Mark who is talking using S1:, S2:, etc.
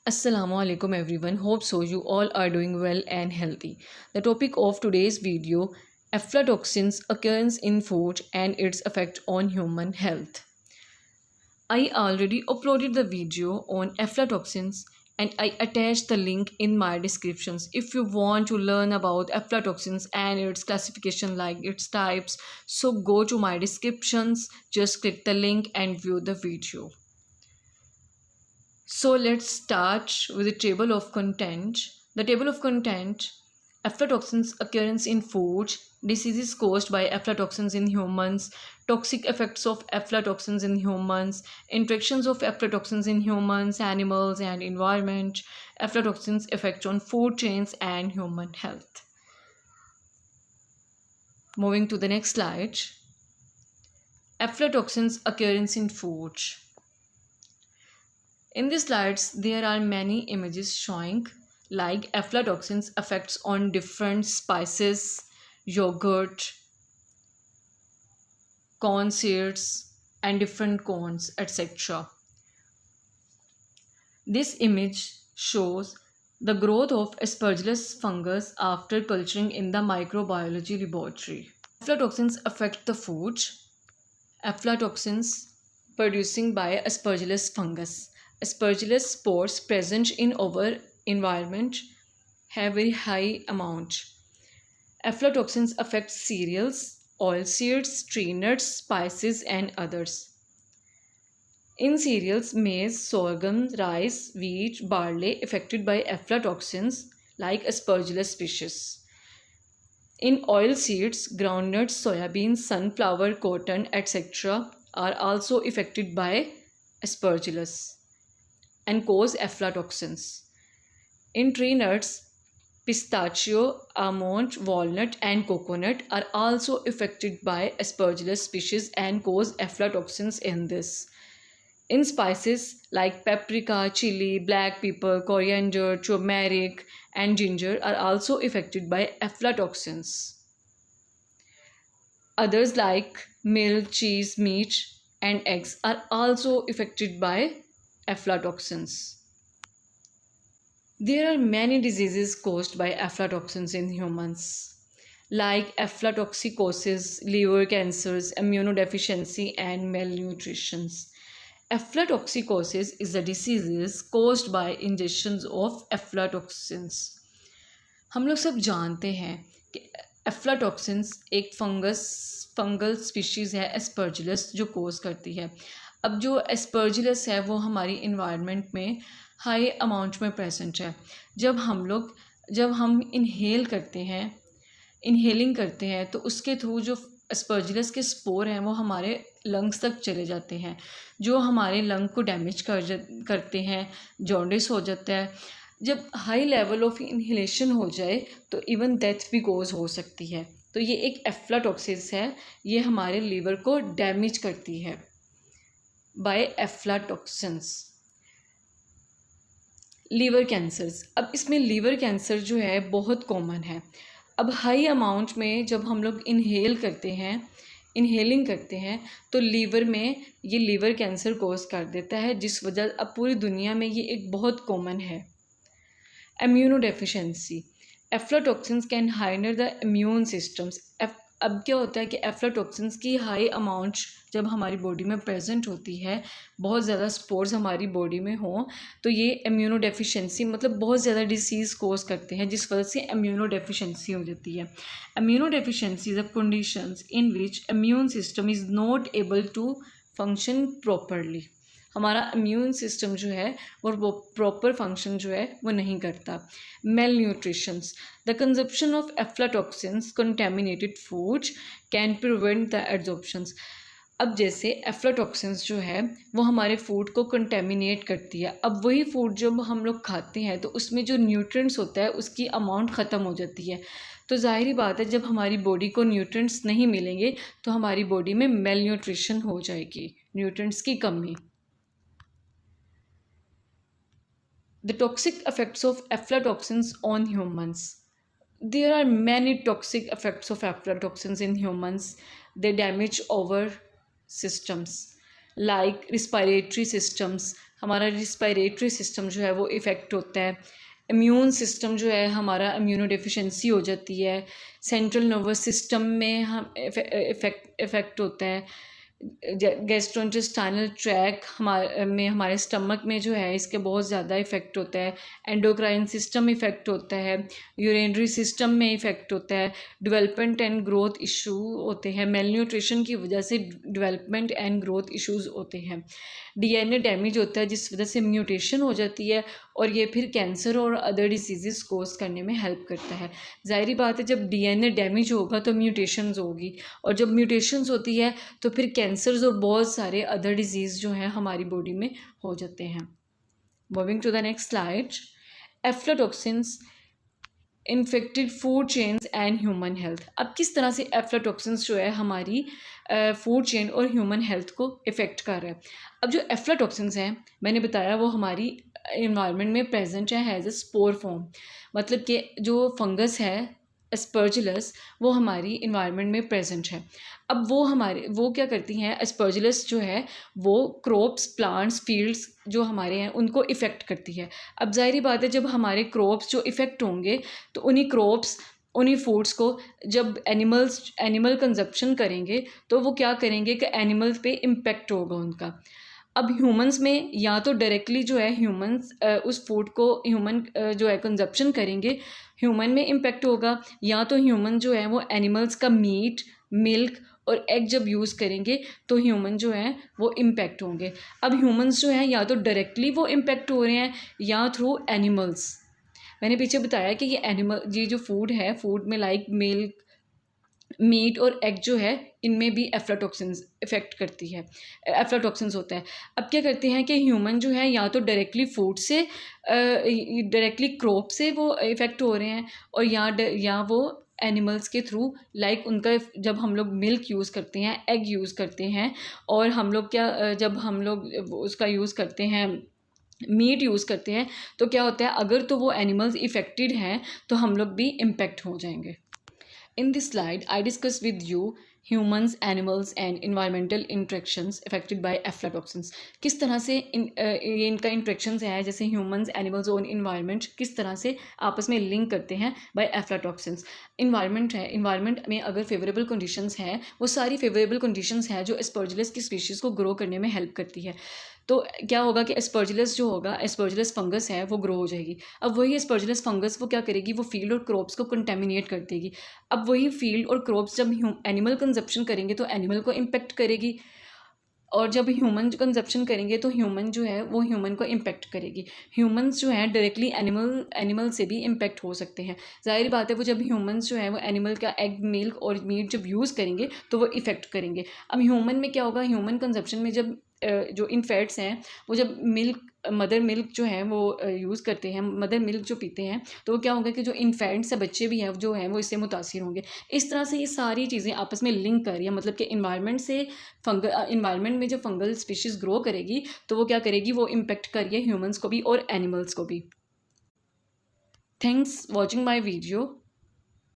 S1: Assalamu alaikum everyone. Hope so you all are doing well and healthy. The topic of today's video, aflatoxins occurrence in food and its effect on human health. I already uploaded the video on aflatoxins and I attached the link in my descriptions. If you want to learn about aflatoxins and its classification like its types, so go to my descriptions, just click the link and view the video. So let's start with the table of content. The table of content, aflatoxins occurrence in food, diseases caused by aflatoxins in humans, toxic effects of aflatoxins in humans, interactions of aflatoxins in humans, animals and environment, aflatoxins effect on food chains and human health. Moving to the next slide. Aflatoxins occurrence in food. In these slides, there are many images showing like aflatoxins effects on different spices, yogurt, corn seeds, and different corns, etc. This image shows the growth of Aspergillus fungus after culturing in the microbiology laboratory. Aflatoxins affect the food. Aflatoxins producing by Aspergillus fungus. Aspergillus spores present in our environment have very high amount. Aflatoxins affect cereals, oilseeds, tree nuts, spices and others. In cereals, maize, sorghum, rice, wheat, barley affected by aflatoxins like Aspergillus species. In oilseeds, groundnuts, soybeans, sunflower, cotton, etc. are also affected by Aspergillus and cause aflatoxins. In tree nuts, pistachio, almond, walnut and coconut are also affected by Aspergillus species and cause aflatoxins in this. In spices like paprika, chili, black pepper, coriander, turmeric and ginger are also affected by aflatoxins. Others like milk, cheese, meat and eggs are also affected by aflatoxins. There are many diseases caused by aflatoxins in humans, like aflatoxicosis, liver cancers, immunodeficiency, and malnutrition. Aflatoxicosis is a disease caused by ingestions of aflatoxins. हम लोग सब जानते हैं कि aflatoxins एक fungal species है Aspergillus जो कोज करती है। अब जो एस्परजिलस है वो हमारी इन्वायरमेंट में हाई अमाउंट में प्रेजेंट है। जब हम इनहेलिंग करते हैं तो उसके थ्रू जो एस्परजिलस के स्पोर हैं वो हमारे लंग्स तक चले जाते हैं, जो हमारे लंग को डैमेज करते हैं, जॉन्डिस हो जाता है। जब हाई लेवल ऑफ इनहेलेशन हो जाए तो इवन डेथ भी कोज हो सकती है। तो ये एक एफ्लाटॉक्सिस है, ये हमारे लीवर को डैमेज करती है बाय एफ्लाटॉक्सिन्स। लीवर कैंसर्स, अब इसमें लीवर कैंसर जो है बहुत कॉमन है। अब हाई अमाउंट में जब हम लोग इनहेलिंग करते हैं तो लीवर में ये लीवर कैंसर कोज कर देता है, जिस वजह अब पूरी दुनिया में ये एक बहुत कॉमन है। Immunodeficiency, aflatoxins can hinder the immune systems. अब क्या होता है कि एफ्लाटॉक्सिन्स की हाई अमाउंट जब हमारी बॉडी में प्रेजेंट होती है, बहुत ज़्यादा स्पोर्स हमारी बॉडी में हों तो ये इम्यूनोडेफिशिएंसी मतलब बहुत ज़्यादा डिसीज़ कोज करते हैं, जिस वजह से इम्यूनोडेफिशिएंसी हो जाती है। Immunodeficiency is a conditions in which immune system is not able to function properly. हमारा इम्यून सिस्टम जो है वो प्रॉपर फंक्शन जो है वो नहीं करता। Malnutritions, the consumption of aflatoxins contaminated food can prevent the absorptions. अब जैसे एफ्लाटॉक्सिन्स जो है वो हमारे फूड को कंटेमिनेट करती है। अब वही फूड जब हम लोग खाते हैं तो उसमें जो न्यूट्रिएंट्स होता है उसकी अमाउंट ख़त्म हो जाती है। तो ज़ाहिर बात है जब हमारी बॉडी को न्यूट्रिएंट्स नहीं मिलेंगे तो हमारी बॉडी में मेल न्यूट्रिशन हो जाएगी, न्यूट्रिएंट्स की कमी। The toxic effects of aflatoxins on humans. There are many toxic effects of aflatoxins in humans. They damage our systems like respiratory systems, हमारा रिस्पायरेटरी सिस्टम जो है वो इफ़ेक्ट होता है, इम्यून सिस्टम जो है हमारा इम्यूनो डिफिशेंसी हो जाती है, सेंट्रल नर्वस सिस्टम में हम इफ़ेक्ट होता है, गैस्ट्रोइंटेस्टाइनल ट्रैक हमारे स्टमक में जो है इसके बहुत ज़्यादा इफ़ेक्ट होता है, एंडोक्राइन सिस्टम इफ़ेक्ट होता है, यूरिनरी सिस्टम में इफ़ेक्ट होता है, डेवलपमेंट एंड ग्रोथ इशू होते हैं, मेल न्यूट्रिशन की वजह से डेवलपमेंट एंड ग्रोथ इश्यूज़ होते हैं, डीएनए डैमेज होता है जिस वजह से म्यूटेशन हो जाती है और ये फिर कैंसर और अदर डिसीज़ कोज करने में हेल्प करता है। ज़ाहिर बात है जब डीएनए डैमेज होगा तो म्यूटेशंस होगी और जब म्यूटेशंस होती है तो फिर कैंसर्स और बहुत सारे अदर डिजीज़ जो हैं हमारी बॉडी में हो जाते हैं। Moving to the next slide, aflatoxins infected food chains and human health. अब किस तरह से एफ्लाटॉक्सिन्स जो है हमारी फूड चेन और ह्यूमन हेल्थ को इफ़ेक्ट कर रहा है। अब जो एफ्लाटॉक्सिन्स हैं मैंने बताया वो हमारी इन्वायरमेंट में प्रेजेंट है एज ए स्पोर फॉर्म, मतलब कि जो फंगस है एस्पर्जिलस वो हमारी इन्वायरमेंट में प्रेजेंट है। अब वो क्या करती हैं, एस्पर्जिलस जो है वो क्रॉप्स, प्लांट्स, फील्ड्स जो हमारे हैं उनको इफ़ेक्ट करती है। अब ज़ाहिर बात है जब हमारे क्रॉप्स जो इफ़ेक्ट होंगे तो उन्हीं फूड्स को जब एनिमल कंजप्शन करेंगे तो वो क्या करेंगे कि एनिमल्स पे इम्पेक्ट होगा उनका। अब ह्यूमंस में या तो डायरेक्टली जो है ह्यूमंस उस फूड को जो है कंजप्शन करेंगे, ह्यूमन में इम्पेक्ट होगा, या तो ह्यूमन जो है वो एनिमल्स का मीट, मिल्क और एग जब यूज़ करेंगे तो ह्यूमन जो है वो इम्पेक्ट होंगे। अब ह्यूमंस जो हैं या तो डायरेक्टली वो इम्पेक्ट हो रहे हैं या थ्रू एनिमल्स। मैंने पीछे बताया कि ये जो फूड है, फूड में लाइक मिल्क, मीट और एग जो है इनमें भी एफ्लाटॉक्सिन्स इफ़ेक्ट करती है, एफ्लाटॉक्सिन्स होता है। अब क्या करते हैं कि ह्यूमन जो है या तो डायरेक्टली फूड से, डायरेक्टली क्रॉप से वो इफ़ेक्ट हो रहे हैं और या वो एनिमल्स के थ्रू, लाइक उनका जब हम लोग मिल्क यूज़ करते हैं, एग यूज़ करते हैं और जब हम लोग उसका यूज़ करते हैं, मीट यूज़ करते हैं, तो क्या होता है अगर तो वो एनिमल्स इफ़ेक्टेड हैं तो हम लोग भी इम्पेक्ट हो जाएंगे। In this slide, I discuss with you humans, animals and environmental interactions affected by aflatoxins। किस तरह से ये इनका इंट्रैक्शंस है, जैसे ह्यूमंस, एनिमल्स और इन्वायरमेंट किस तरह से आपस में लिंक करते हैं बाय एफ्लाटॉक्सिन्स। इन्वायरमेंट में अगर फेवरेबल कंडीशंस हैं, वो सारी फेवरेबल कंडीशंस हैं जो एस्पर्जिलस की स्पीशीज़ को ग्रो करने में हेल्प करती है। तो क्या होगा कि एस्पर्जिलस फंगस है वो ग्रो हो जाएगी। अब वही एस्पर्जिलस फंगस वो क्या करेगी, वो फील्ड और क्रॉप्स को कंटेमिनेट कर देगी। अब वही फील्ड और क्रॉप्स जब एनिमल कंजप्शन करेंगे तो एनिमल को इम्पेक्ट करेगी और जब ह्यूमन कंजप्शन करेंगे तो ह्यूमन जो है वो ह्यूमन को इम्पेक्ट करेगी। ह्यूमंस जो हैं डायरेक्टली एनिमल से भी इम्पेक्ट हो सकते हैं। ज़ाहिर बात है वो जब ह्यूमंस जो है वो एनिमल का एग, मिल्क और मीट जब यूज़ करेंगे तो वो इफ़ेक्ट करेंगे। अब ह्यूमन में क्या होगा, ह्यूमन कंजप्शन में जब जो इन्फेक्ट्स हैं वो जब मदर मिल्क जो है वो यूज़ करते हैं, मदर मिल्क जो पीते हैं, तो वो क्या होगा कि जो इन्फेंट्स है, बच्चे भी हैं जो हैं वो इससे मुतासिर होंगे। इस तरह से ये सारी चीज़ें आपस में लिंक कर रही हैं, मतलब कि इन्वायरमेंट में जो फंगल स्पीशीज़ ग्रो करेगी तो वो क्या करेगी, वो इम्पेक्ट करिए ह्यूमंस को भी और एनिमल्स को भी। Thanks watching my video.